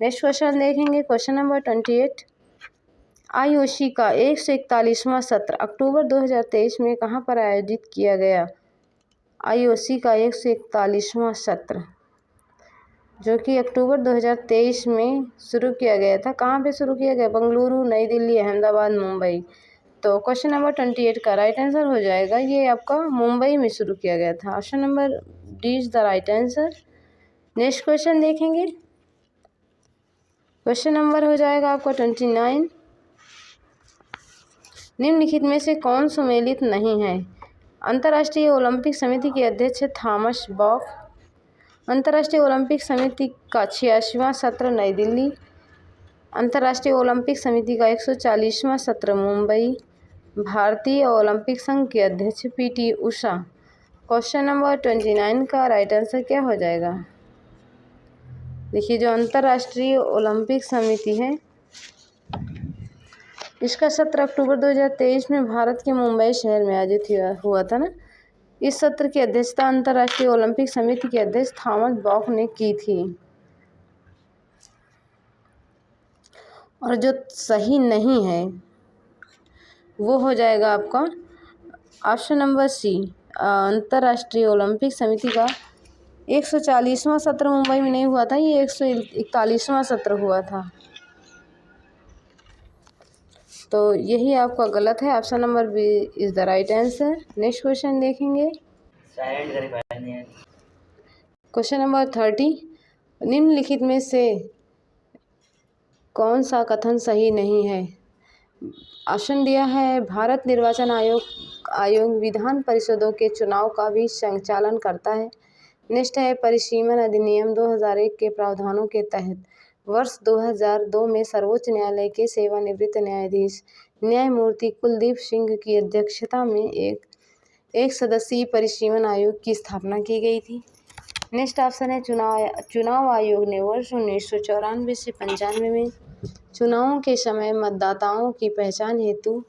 Next question देखेंगे, क्वेश्चन नंबर 28। IOC का 141वां सत्र अक्टूबर 2023 में कहाँ पर आयोजित किया गया? IOC का 141वां सत्र जो कि अक्टूबर 2023 में शुरू किया गया था। कहाँ पे शुरू किया गया? बेंगलुरु, नई दिल्ली, अहमदाबाद, मुंबई। तो क्वेश्चन नंबर 28 का राइट आंसर हो जाएगा, ये आपका मुंबई में शुरू किया गया था। Option number D is the right answer. Next question देखेंगे, क्वेश्चन नंबर हो जाएगा आपका 29। निम्नलिखित में से कौन सुमेलित नहीं है? अंतर्राष्ट्रीय ओलंपिक समिति के अध्यक्ष थॉमस बॉक, अंतर्राष्ट्रीय ओलंपिक समिति का 86वां सत्र नई दिल्ली, अंतर्राष्ट्रीय ओलंपिक समिति का 140वां सत्र मुंबई, भारतीय ओलंपिक संघ के अध्यक्ष PT उषा। क्वेश्चन नंबर 29 का राइट आंसर क्या हो जाएगा? देखिए, जो अंतर्राष्ट्रीय ओलंपिक समिति है इसका सत्र अक्टूबर 2023 में भारत के मुंबई शहर में आयोजित हुआ था ना। इस सत्र की अध्यक्षता अंतर्राष्ट्रीय ओलंपिक समिति के अध्यक्ष थॉमस बॉक ने की थी। और जो सही नहीं है वो हो जाएगा आपका ऑप्शन नंबर सी। अंतर्राष्ट्रीय ओलंपिक समिति का 140वां सत्र मुंबई में नहीं हुआ था, ये 141वां सत्र हुआ था। तो यही आपका गलत है। Option number B is the right answer. Next question देखेंगे, क्वेश्चन नंबर 30। निम्नलिखित में से कौन सा कथन सही नहीं है? ऑप्शन दिया है, भारत निर्वाचन आयोग विधान परिषदों के चुनाव का भी संचालन करता है। नेक्स्ट है, परिसीमन अधिनियम 2001 के प्रावधानों के तहत वर्ष 2002 में सर्वोच्च न्यायालय के सेवानिवृत्त न्यायाधीश न्यायमूर्ति कुलदीप सिंह की अध्यक्षता में एक सदस्यीय परिसीमन आयोग की स्थापना की गई थी। नेक्स्ट ऑप्शन है, चुनाव आयोग ने वर्ष 1994 से 95 में चुनावों के समय मतदाताओं की पहचान हेतु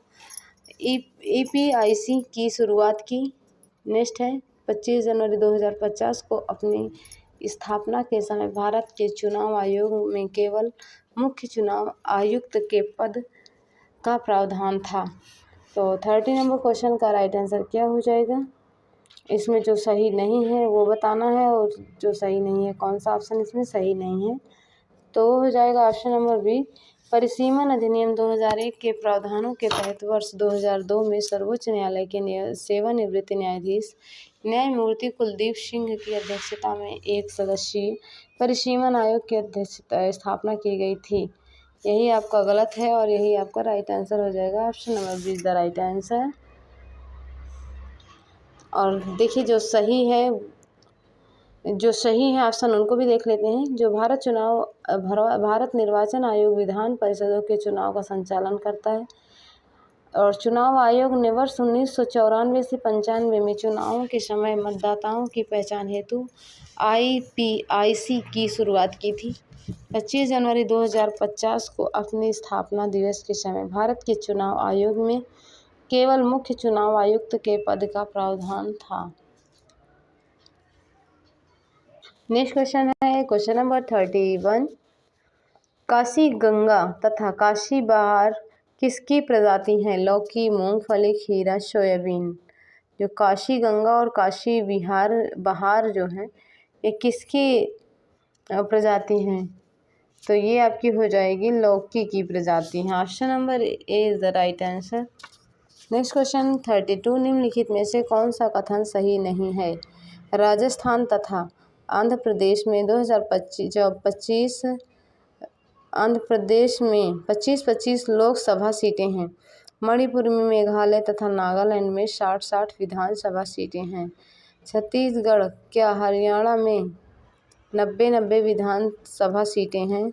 EPIC की शुरुआत की। नेक्स्ट है, 25 जनवरी 2050 को अपनी स्थापना के समय भारत के चुनाव आयोग में केवल मुख्य चुनाव आयुक्त के पद का प्रावधान था। तो 30 नंबर क्वेश्चन का राइट आंसर क्या हो जाएगा? इसमें जो सही नहीं है वो बताना है, और जो सही नहीं है, कौन सा ऑप्शन इसमें सही नहीं है, तो हो जाएगा ऑप्शन नंबर बी। परिसीमन अधिनियम 2001 के प्रावधानों के तहत वर्ष 2002 में सर्वोच्च न्यायालय के सेवानिवृत्त न्यायाधीश न्यायमूर्ति कुलदीप सिंह की अध्यक्षता में एक सदस्यीय परिसीमन आयोग की अध्यक्षता स्थापना की गई थी। यही आपका गलत है और यही आपका राइट आंसर हो जाएगा। Option number B is the right answer. और देखिए, जो सही है जो सही है ऑप्शन उनको भी देख लेते हैं। जो भारत निर्वाचन आयोग विधान परिषदों के चुनाव का संचालन करता है और चुनाव आयोग ने वर्ष 1994 से 95 में चुनावों के समय मतदाताओं की पहचान हेतु IPIC की शुरुआत की थी। 25 जनवरी 2050 को अपने स्थापना दिवस के समय भारत के चुनाव आयोग में केवल मुख्य चुनाव आयुक्त के पद का प्रावधान था। नेक्स्ट क्वेश्चन है क्वेश्चन नंबर 31। काशी गंगा तथा काशी बहार किसकी प्रजाति हैं? लौकी, मूंगफली, खीरा, सोयाबीन। जो काशी गंगा और काशी बहार जो है ये किसकी प्रजाति हैं? तो ये आपकी हो जाएगी लौकी की प्रजाति है। Option number A is the right answer. Next question 32। निम्नलिखित में से कौन सा कथन सही नहीं है? राजस्थान तथा आंध्र प्रदेश में 2025 आंध्र प्रदेश में 25 लोकसभा सीटें हैं। मणिपुर में, मेघालय तथा नागालैंड में 60 विधानसभा सीटें हैं। छत्तीसगढ़ क्या हरियाणा में 90 विधानसभा सीटें हैं।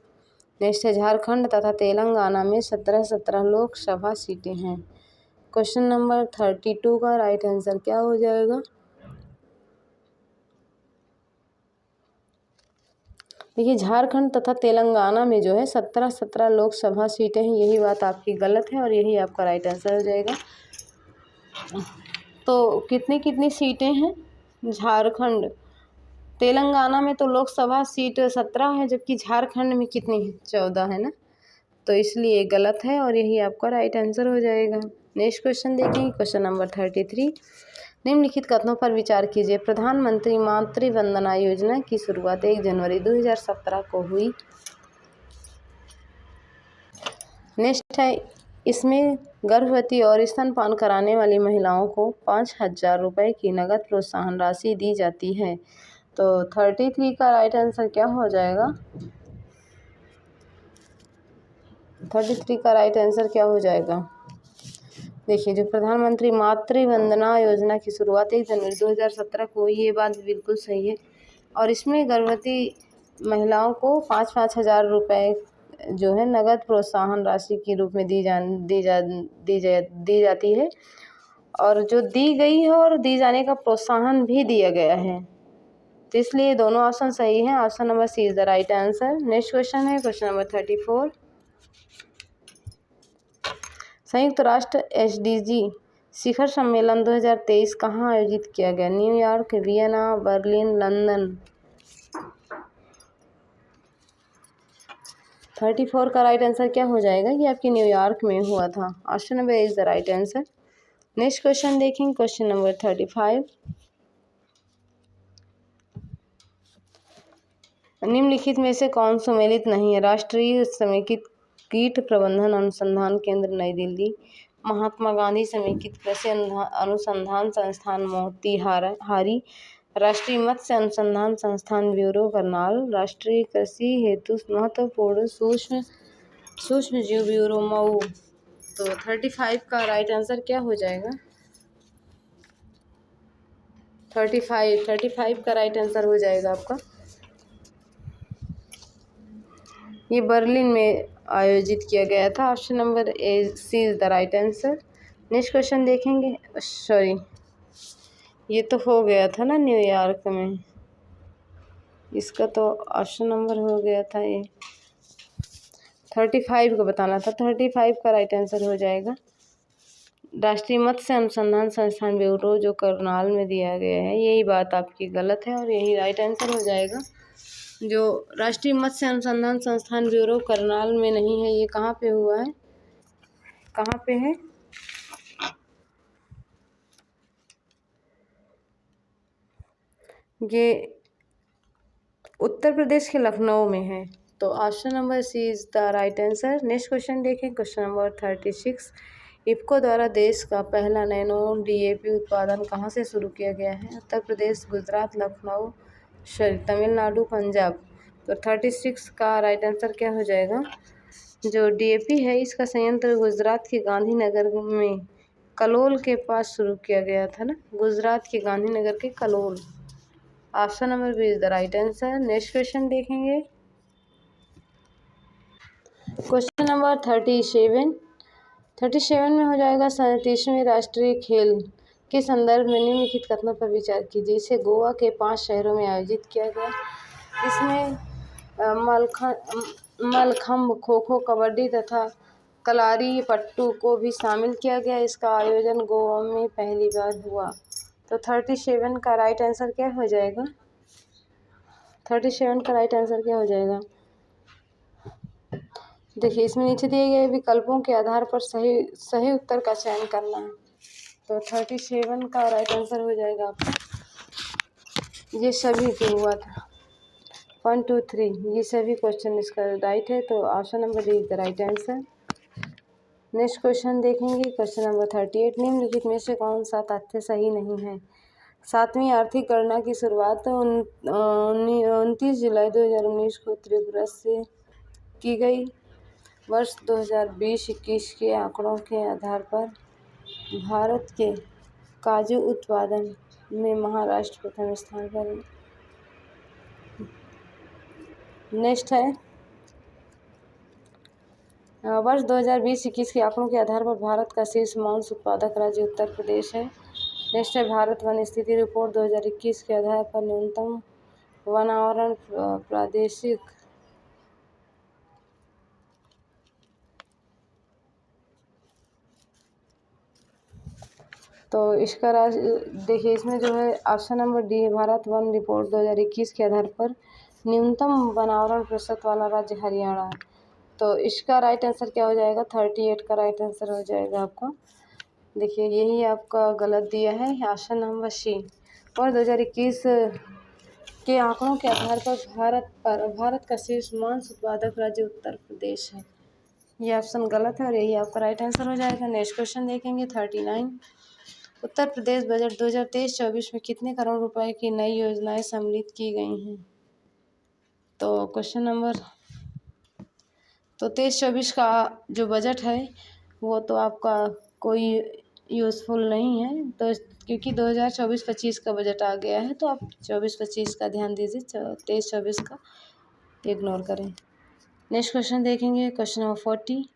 नेक्स्ट है झारखंड तथा तेलंगाना में 17 लोकसभा सीटें हैं। क्वेश्चन नंबर 32 का राइट आंसर क्या हो जाएगा? देखिए झारखंड तथा तेलंगाना में जो है 17 लोकसभा सीटें हैं। यही बात आपकी गलत है और यही आपका राइट आंसर हो जाएगा। तो कितनी सीटें हैं? झारखंड तेलंगाना में तो लोकसभा सीट 17 है, जबकि झारखंड में कितनी है? 14 है ना। तो इसलिए गलत है और यही आपका राइट आंसर हो जाएगा। नेक्स्ट क्वेश्चन देखेंगे क्वेश्चन नंबर 33। निम्नलिखित कथनों पर विचार कीजिए। प्रधानमंत्री मातृ वंदना योजना की शुरुआत 1 जनवरी 2017 को हुई। नेक्स्ट है इसमें गर्भवती और स्तनपान कराने वाली महिलाओं को 5,000 रुपये की नगद प्रोत्साहन राशि दी जाती है। तो 33 का राइट आंसर क्या हो जाएगा? 33 का राइट आंसर क्या हो जाएगा? देखिए जो प्रधानमंत्री मातृ वंदना योजना की शुरुआत 1 जनवरी 2017 को हुई, ये बात बिल्कुल सही है। और इसमें गर्भवती महिलाओं को 5,000 रुपये जो है नगद प्रोत्साहन राशि के रूप में दी जाती है और जो दी गई है और दी जाने का प्रोत्साहन भी दिया गया है। तो इसलिए दोनों ऑप्शन सही हैं। Option number C is the right answer. Next question है क्वेश्चन नंबर 34। संयुक्त राष्ट्र SDG शिखर सम्मेलन 2023 कहाँ आयोजित किया गया? New York, Vienna, Berlin, London. 34 का राइट आंसर क्या हो जाएगा? ये आपकी न्यूयॉर्क में हुआ था। Option number A is the right answer. Next question देखेंगे क्वेश्चन नंबर 35। निम्नलिखित में से कौन सुमेलित नहीं है? राष्ट्रीय समेकित कीट प्रबंधन अनुसंधान केंद्र नई दिल्ली, महात्मा गांधी समेकित कृषि अनुसंधान संस्थान मोतीहारी, राष्ट्रीय मत्स्य अनुसंधान संस्थान ब्यूरो करनाल, राष्ट्रीय कृषि हेतु महत्वपूर्ण सूक्ष्म जीव ब्यूरो मऊ। तो 35 का राइट आंसर क्या हो जाएगा? 35 का राइट आंसर हो जाएगा आपका। ये बर्लिन में आयोजित किया गया था। Option number A C is the right answer. Next question देखेंगे। सॉरी ये तो हो गया था ना न्यूयॉर्क में, इसका तो ऑप्शन नंबर हो गया था। ये 35 को बताना था। 35 का राइट आंसर हो जाएगा राष्ट्रीय मत्स्य अनुसंधान संस्थान ब्यूरो जो करनाल में दिया गया है। यही बात आपकी गलत है और यही राइट आंसर हो जाएगा। जो राष्ट्रीय मत्स्य अनुसंधान संस्थान ब्यूरो करनाल में नहीं है, ये कहाँ पे हुआ है? कहाँ पे है? ये उत्तर प्रदेश के लखनऊ में है। तो option number C is the right answer. Next question देखें क्वेश्चन नंबर 36। इफ्को द्वारा देश का पहला नैनो DAP उत्पादन कहाँ से शुरू किया गया है? उत्तर प्रदेश, गुजरात, लखनऊ, तमिलनाडु, पंजाब। तो 36 का राइट आंसर क्या हो जाएगा? जो DAP है इसका संयंत्र गुजरात के गांधीनगर में कलोल के पास शुरू किया गया था ना, गुजरात के गांधीनगर के Kalol. Option number B is the right answer. Next question देखेंगे, क्वेश्चन नंबर 37 में हो जाएगा 37वें राष्ट्रीय खेल के संदर्भ में निम्नलिखित कथनों पर विचार कीजिए। इसे गोवा के 5 शहरों में आयोजित किया गया। इसमें मलखम्ब, खो खो, कबड्डी तथा कलारी पट्टू को भी शामिल किया गया। इसका आयोजन गोवा में पहली बार हुआ। तो 37 का राइट आंसर क्या हो जाएगा? 37 का राइट आंसर क्या हो जाएगा? देखिए, इसमें नीचे दिए गए विकल्पों के आधार पर सही उत्तर का चयन करना है। तो 37 का राइट आंसर हो जाएगा आपका, ये सभी पे हुआ था 1 2 3, ये सभी क्वेश्चन इसका राइट है। तो option number D is the right answer. Next question देखेंगे, क्वेश्चन नंबर 38, निम्नलिखित में से कौन सा तथ्य सही नहीं है? 7वीं आर्थिक गणना की शुरुआत 29 जुलाई 2019 को त्रिपुरा से की गई। वर्ष 2020-21 के आंकड़ों के आधार पर भारत के काजू उत्पादन में महाराष्ट्र प्रथम स्थान पर है। नेक्स्ट है, वर्ष 2020-21 के आंकड़ों के आधार पर भारत का शीर्ष मांस उत्पादक राज्य उत्तर प्रदेश है। नेक्स्ट है, भारत वन स्थिति रिपोर्ट 2021 के आधार पर न्यूनतम वनावरण प्रादेशिक तो इसका देखिए, इसमें जो है ऑप्शन नंबर डी है, भारत वन रिपोर्ट 2021 के आधार पर न्यूनतम वनावरण प्रतिशत वाला राज्य हरियाणा है। तो इसका राइट आंसर क्या हो जाएगा? 38 का राइट आंसर हो जाएगा आपका। देखिए, यही आपका गलत दिया है, ऑप्शन नंबर सी। और 2021 के आंकड़ों के आधार पर भारत का शीर्ष मांस उत्पादक राज्य उत्तर प्रदेश है। ये ऑप्शन गलत है और यही आपका राइट आंसर हो जाएगा। नेक्स्ट क्वेश्चन देखेंगे, 39, उत्तर प्रदेश बजट 2023-24 में कितने करोड़ रुपए की नई योजनाएं सम्मिलित की गई हैं? तो क्वेश्चन नंबर 23-24 का जो बजट है वो तो आपका कोई यूज़फुल नहीं है, तो क्योंकि 2024-25 का बजट आ गया है, तो आप 24-25 का ध्यान दीजिए, 23-24 का इग्नोर करें। नेक्स्ट क्वेश्चन देखेंगे, क्वेश्चन नंबर 40,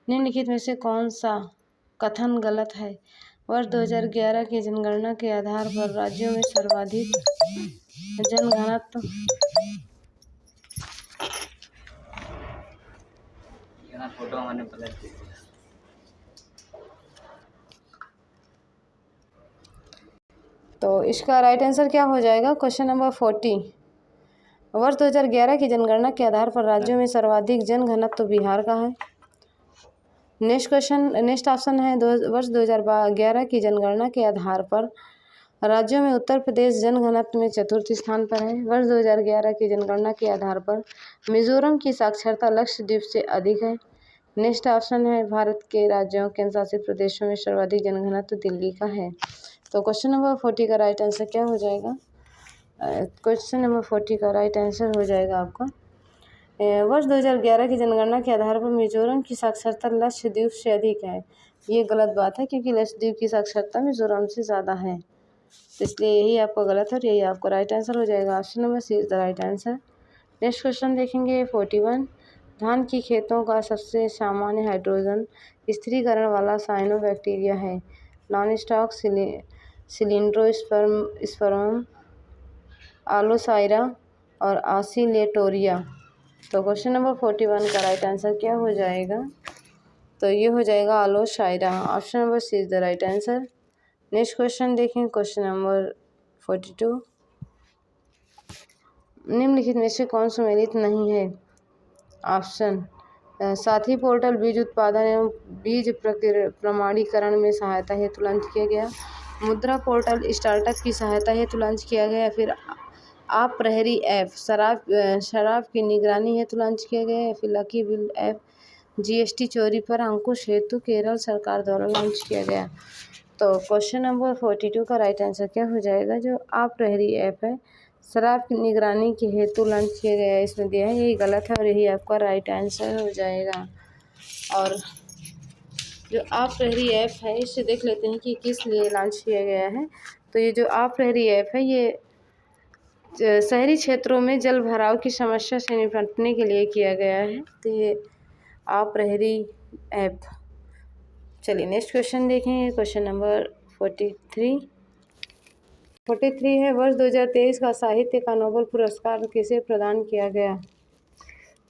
निम्नलिखित में से कौन सा कथन गलत है? वर्ष 2011 की जनगणना के आधार पर राज्यों में सर्वाधिक जनघनत्व तो इसका राइट आंसर क्या हो जाएगा? क्वेश्चन नंबर 40, वर्ष 2011 की जनगणना के आधार पर राज्यों में सर्वाधिक जनघनत्व बिहार का है। नेक्स्ट ऑप्शन है, वर्ष 2011 की जनगणना के आधार पर राज्यों में उत्तर प्रदेश जनघनत्व में चतुर्थ स्थान पर है। वर्ष 2011 की जनगणना के आधार पर मिजोरम की साक्षरता लक्षद्वीप से अधिक है। नेक्स्ट ऑप्शन है, भारत के राज्यों केंद्र शासित प्रदेशों में सर्वाधिक जनघनत्व दिल्ली का है। तो क्वेश्चन नंबर 40 का राइट आंसर क्या हो जाएगा? क्वेश्चन नंबर 40 का राइट आंसर हो जाएगा आपका, वर्ष 2011 की जनगणना के आधार पर मिजोरम की साक्षरता लक्षद्वीप से अधिक है। ये गलत बात है, क्योंकि लक्षद्वीप की साक्षरता मिजोरम से ज़्यादा है, तो इसलिए यही आपका गलत है और यही आपका राइट आंसर हो जाएगा। Option number C is the right answer. Next question देखेंगे, 41, धान की खेतों का सबसे सामान्य हाइड्रोजन स्थिरीकरण वाला साइनोबैक्टीरिया है। नॉन स्टॉक सिलिंड्रोस्पर्म, आलोसाइरा और ऑसिलेटोरिया। तो क्वेश्चन नंबर 41 का राइट आंसर क्या हो जाएगा? तो ये हो जाएगा आलोसाइरा। Option number C is the right answer. Next question देखें, क्वेश्चन नंबर 42, निम्नलिखित में से कौन सम्मिलित नहीं है? ऑप्शन, साथी पोर्टल बीज उत्पादन एवं बीज प्रमाणीकरण में सहायता हेतु लॉन्च किया गया। मुद्रा पोर्टल स्टार्टअप की सहायता हेतु लॉन्च किया गया। फिर आप प्रहरी ऐप शराब की निगरानी हेतु लॉन्च किया गया है। फिर लकी बिल ऐप जीएसटी चोरी पर अंकुश हेतु केरल सरकार द्वारा लॉन्च किया गया। तो क्वेश्चन नंबर 42 का राइट आंसर क्या हो जाएगा? जो आप प्रहरी ऐप है शराब की निगरानी के हेतु लॉन्च किया गया है, इसमें दिया है, यही गलत है और यही आपका राइट आंसर हो जाएगा। और जो आप प्रहरी ऐप है इसे देख लेते हैं कि किस लिए लॉन्च किया गया है। तो ये जो आप प्रहरी ऐप है ये शहरी क्षेत्रों में जल भराव की समस्या से निपटने के लिए किया गया है। तो ये आप प्रहरी ऐप। चलिए नेक्स्ट क्वेश्चन देखेंगे। क्वेश्चन नंबर 43 है, वर्ष 2023 का साहित्य का नोबेल पुरस्कार किसे प्रदान किया गया।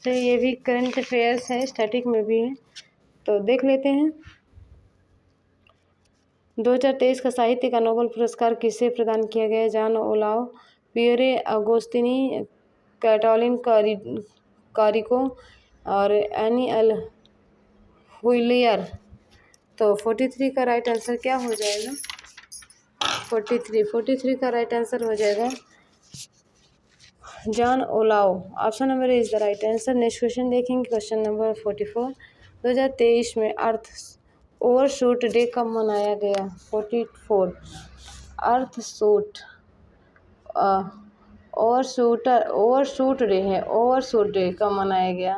तो ये भी करंट अफेयर्स है, स्टैटिक में भी है, तो देख लेते हैं। 2023 का साहित्य का नोबेल पुरस्कार किसे प्रदान किया गया। जॉन ओलाव, पियरे अगोस्तिनी, कैटोलिन कारिको और एनी एल हुइलियर। तो 43 का राइट आंसर क्या हो जाएगा। 43 का राइट आंसर हो जाएगा Jon Olav. Option number is the right answer. Next question देखेंगे। क्वेश्चन नंबर 44, 2023 में अर्थ ओवरशूट डे कब मनाया गया। 44 अर्थ शूट ओवरशूट डे है, ओवरशूट डे कब मनाया गया।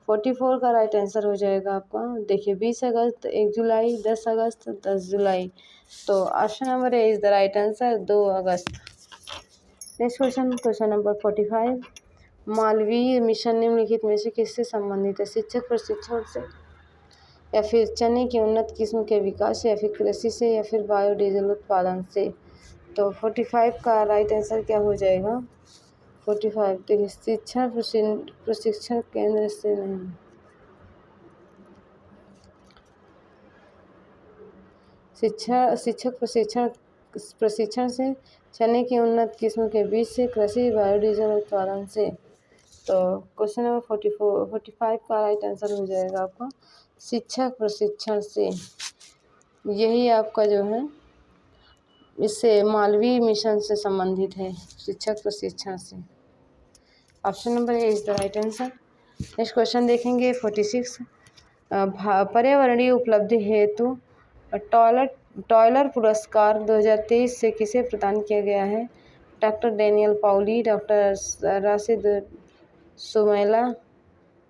44 का राइट आंसर हो जाएगा आपका। देखिए 20 अगस्त, 1 जुलाई, 10 अगस्त, 10 जुलाई। तो option number A is the right answer, 2 August. Next question number 45, Malviya mission निम्नलिखित में से किससे संबंधित है। शिक्षक प्रशिक्षण से, या फिर चने की उन्नत किस्म के विकास से, या फिर कृषि से, या फिर बायोडीजल उत्पादन से। तो 45 का राइट आंसर क्या हो जाएगा। 45 देखिए शिक्षा प्रशिक्षण केंद्र से नहीं, शिक्षक प्रशिक्षण से, चने की उन्नत किस्म के बीज से, कृषि बायोडीजल उत्पादन से। तो क्वेश्चन नंबर 45 का राइट आंसर हो जाएगा आपका शिक्षक प्रशिक्षण से। यही आपका जो है इससे मालवीय मिशन से संबंधित है, शिक्षक प्रशिक्षण से। Option number A is the right answer. Next question देखेंगे 46, पर्यावरणीय उपलब्धि हेतु टॉयलर पुरस्कार 2023 से किसे प्रदान किया गया है। Doctor Daniel Pauly, doctor Rashid Sumaila,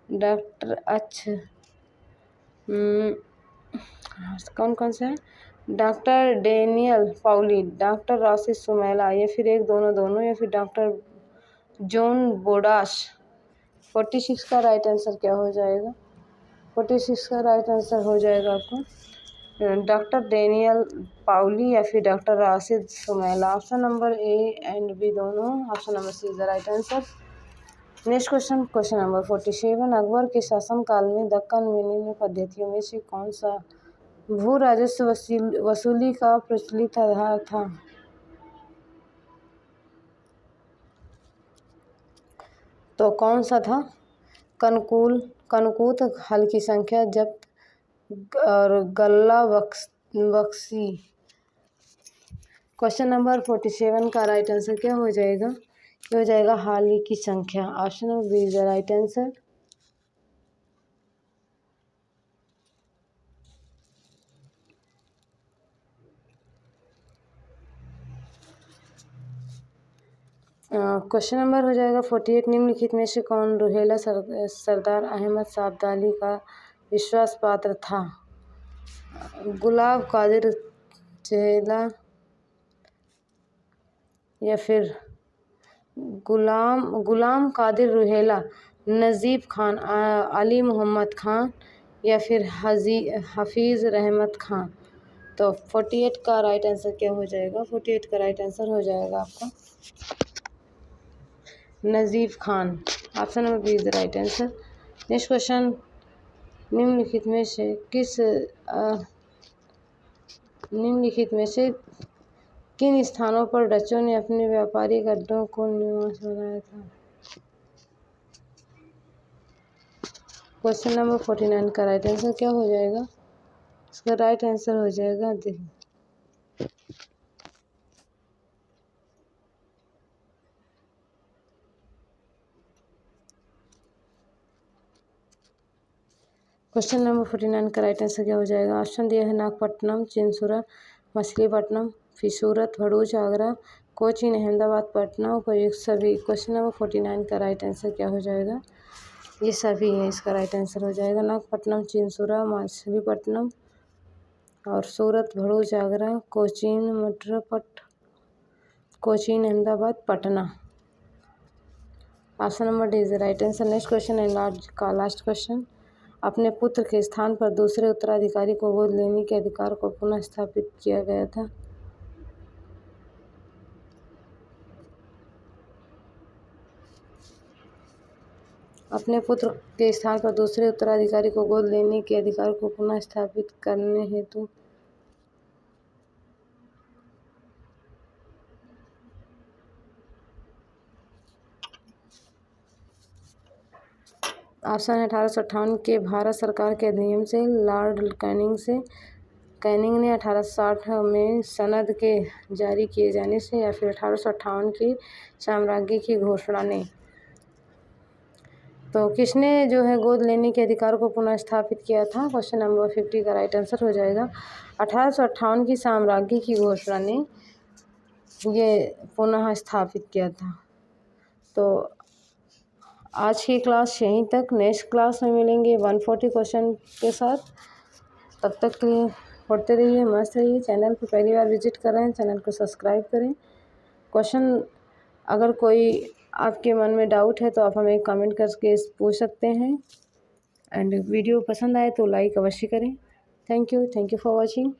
doctor कौन से हैं। Doctor Daniel Pauly, doctor Rashid Sumaila, या फिर एक दोनों, या फिर डॉक्टर जॉन बोडास। 46 का राइट आंसर क्या हो जाएगा। 46 का राइट आंसर हो जाएगा आपको डॉक्टर डेनियल पाउली या फिर doctor Rashid Sumaila. Option number A and B दोनों, option number C is the right answer. Next question number 47, Akbar के शासनकाल में दक्कन में निम्न पद्धतियों में से कौन सा भू राजस्व वसूली का प्रचलित आधार था। तो कौन सा था। कनकूत, हल की संख्या, जब्त और गल्ला बख्शी। क्वेश्चन नंबर 47 का राइट आंसर क्या हो जाएगा। ये हो जाएगा हाल की संख्या। Option number B is the right answer. Question number हो जाएगा 48, निम्नलिखित में से कौन रुहेला सरदार अहमद शाह अब्दाली का विश्वास पात्र था। गुलाब कादिर चेहला, या फिर गुलाम कादिर रुहेला, नजीब खान, अली मोहम्मद खान, या फिर हफीज़ रहमत खान। तो 48 का राइट आंसर क्या हो जाएगा। 48 का राइट आंसर हो जाएगा आपका Najib Khan. Option number B is the right answer. Next question, निम्नलिखित में से किन स्थानों पर डचों ने अपने व्यापारिक अड्डों को निवास बनाया था। क्वेश्चन नंबर 49 का राइट आंसर क्या हो जाएगा। इसका राइट आंसर हो जाएगा देखिए क्वेश्चन नंबर 49 का राइट आंसर क्या हो जाएगा। ऑप्शन दिया है नागपट्टनम, चिंसुरा, मछलीपट्टनम, फिर सूरत, भरूच, आगरा, कोचीन, अहमदाबाद, पटना, उपयुक्त सभी। क्वेश्चन नंबर 49 का राइट आंसर क्या हो जाएगा। ये सभी है, इसका राइट आंसर हो जाएगा नागपट्टनम, चिंसुरा, मछलीपट्टनम और Surat, Bharuch, Agra, Cochin, Cochin, Ahmedabad, Patna. Option number D is the right answer. Next question है लास्ट क्वेश्चन। अपने पुत्र के स्थान पर दूसरे उत्तराधिकारी को गोद लेने के अधिकार को पुनः स्थापित किया गया था। अपने पुत्र के स्थान पर दूसरे उत्तराधिकारी को गोद लेने के अधिकार को पुनः स्थापित करने हेतु ऑप्शन है 1858 के भारत सरकार के अधिनियम से, लॉर्ड कैनिंग ने 1860 में सनद के जारी किए जाने से, या फिर 1858 की साम्राज्य की घोषणा ने। तो किसने जो है गोद लेने के अधिकार को पुनः स्थापित किया था? क्वेश्चन नंबर 50 का राइट आंसर हो जाएगा 1858 की साम्राज्य की घोषणा ने ये पुनः स्थापित किया था। तो आज की क्लास यहीं तक। नेक्स्ट क्लास में मिलेंगे 140 क्वेश्चन के साथ। तब तक के लिए पढ़ते रहिए, मस्त रहिए। चैनल पर पहली बार विजिट कर रहे हैं, चैनल को सब्सक्राइब करें। क्वेश्चन अगर कोई आपके मन में डाउट है तो आप हमें कमेंट करके पूछ सकते हैं। एंड वीडियो पसंद आए तो लाइक अवश्य करें। Thank you for watching.